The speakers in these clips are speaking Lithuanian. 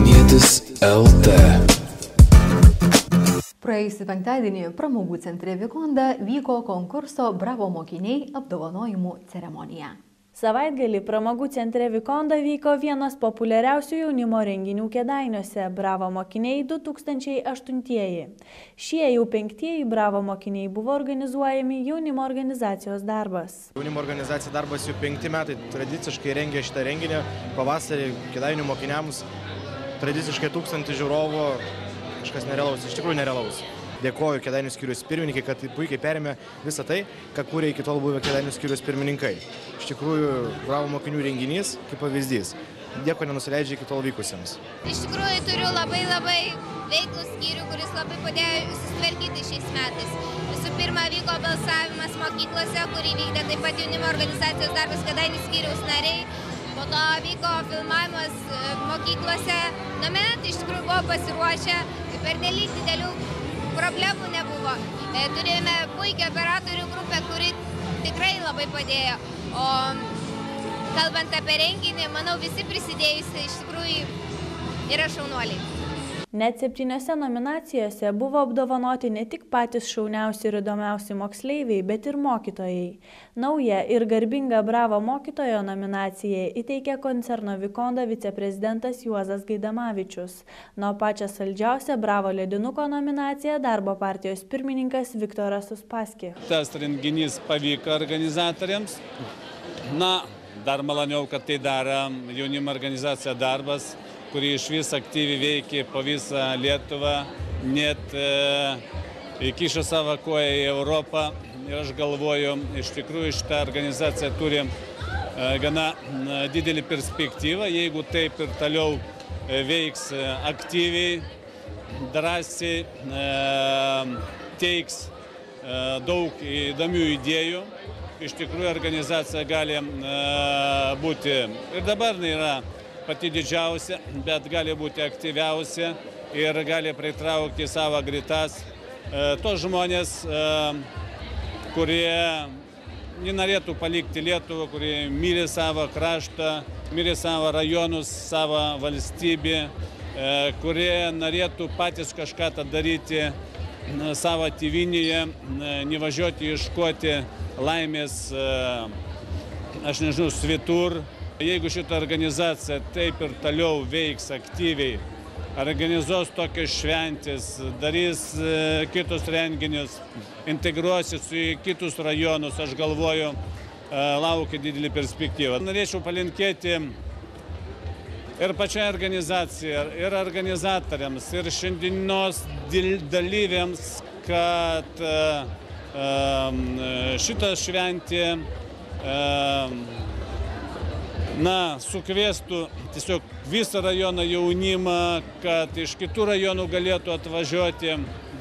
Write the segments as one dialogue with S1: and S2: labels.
S1: Kėdainietis LT.
S2: Praėjusį penktadienį pramogų centre Vikonda vyko konkurso Bravo mokiniai apdovanojimų ceremonija.
S3: Savaitgalį pramogų centre Vikonda vyko vienas populiariausių jaunimo renginių Kėdainiuose – Bravo mokiniai 2008-ieji. Šie jau 5-ieji Bravo mokiniai buvo organizuojami jaunimo organizacijos darbas.
S4: Jaunimo organizacijos darbas jau 5 metai tradiciškai rengia šitą renginį. Pavasarį Kėdainių mokiniams tradiciškai 1000 žiūrovų, kažkas nerealaus, iš tikrųjų nerealaus. Dėkoju Kėdainių skyriaus pirmininkai, kad puikiai perėmė visą tai, ką kūrė iki tol buvę Kėdainių skyriaus pirmininkai. Iš tikrųjų, Bravo mokinių renginys kaip pavyzdys. Nieko nenusileidžia iki tol vykusiems.
S5: Iš tikrųjų, turiu labai veiklų skyrių, kuris labai padėjo susitvarkyti šiais metais. Visų pirma, vyko balsavimas mokyklose, kurį vykdė taip pat jaunimo organizacijos darbas Kėdainių skyriaus nariai. Po to vyko filmavimas mokyklose. Nominantai iš tikrųjų buvo pasiruošę, pernelyg didelių problemų nebuvo. Turėjome puikią operatorių grupę, kuri tikrai labai padėjo. O kalbant apie renginį, manau, visi prisidėjusi iš tikrųjų yra šaunuoliai.
S3: Net 7 nominacijose buvo apdovanoti ne tik patys šauniausi ir įdomiausi moksleiviai, bet ir mokytojai. Naują ir garbingą Bravo mokytojo nominaciją įteikė koncerno Vikonda viceprezidentas Juozas Gaidamavičius. Na, pačią saldžiausią Bravo ledinuko nominaciją darbo partijos pirmininkas Viktoras Uspaskich.
S6: Tas renginys pavyko organizatoriams. Na, dar maloniau, kad tai daro jaunimo organizacija darbas, kuri iš vis aktyviai veikia po visą Lietuvą, net įkišo savo koją į Europą. Ir aš galvoju, iš tikrųjų šitą organizaciją turi gana didelį perspektyvą, jeigu taip ir toliau veiks aktyviai, drąsiai, teiks daug įdomių idėjų. Iš tikrųjų organizacija gali būti ir dabar yra pati didžiausia, bet gali būti aktyviausia ir gali pritraukti savo gretas tos žmonės, kurie nenorėtų palikti Lietuvą, kurie myli savo kraštą, myli savo rajonus, savo valstybę, kurie norėtų patys kažką daryti savo tėvynėje, nevažiuoti ieškoti laimės, aš nežinau, svetur. Jeigu šita organizacija taip ir toliau veiks aktyviai, organizuos tokias šventės, darys kitus renginius, integruosis į kitus rajonus, aš galvoju, laukia didelį perspektyvą. Norėčiau palinkėti ir pačiai organizacijai, ir organizatoriams, ir šiandienos dalyviams, kad šitą šventę sukviestų tiesiog visą rajono jaunimą, kad iš kitų rajonų galėtų atvažiuoti,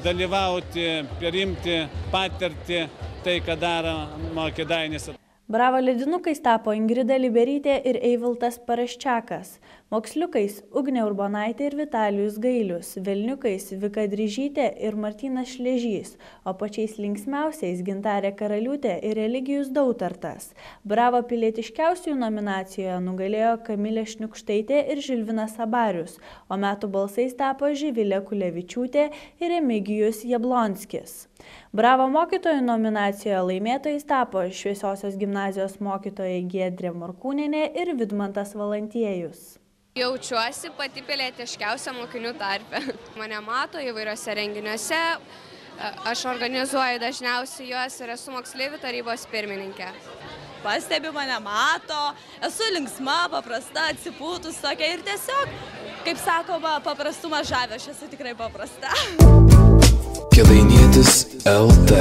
S6: dalyvauti, perimti, patirti tai, ką daroma Kėdainiuose.
S3: Bravo ledinukais tapo Ingrida Liberytė ir Eiviltas Paraščiakas, moksliukais Ugnė Urbonaitė ir Vitalijus Gailius, velniukais Vika Dryžytė ir Martynas Šležys, o pačiais linksmiausiais Gintarė Karaliūtė ir Eligijus Dautartas. Bravo pilietiškiausiųjų nominacijoje nugalėjo Kamilė Šniukštaitė ir Žilvinas Abarius, o metų balsais tapo Živilė Kulevičiūtė ir Remigijus Jablonskis. Bravo mokytojų nominacijoje laimėtojais tapo Šviesiosios gimnazijos mokytojai Giedrė Morkūnienė ir Vidmantas Valantiejus.
S7: Jaučiuosi pati pilietiškiausia mokinių tarpe. Mane mato įvairiose renginiuose, aš organizuoju dažniausiai juos ir esu moksleivių tarybos pirmininkė.
S8: Pastebi, mane mato, esu linksma, paprasta, atsipūtus tokia ir tiesiog, kaip sakoma, paprastumas žavia, aš esu tikrai paprasta.
S1: Kėdainietis LT.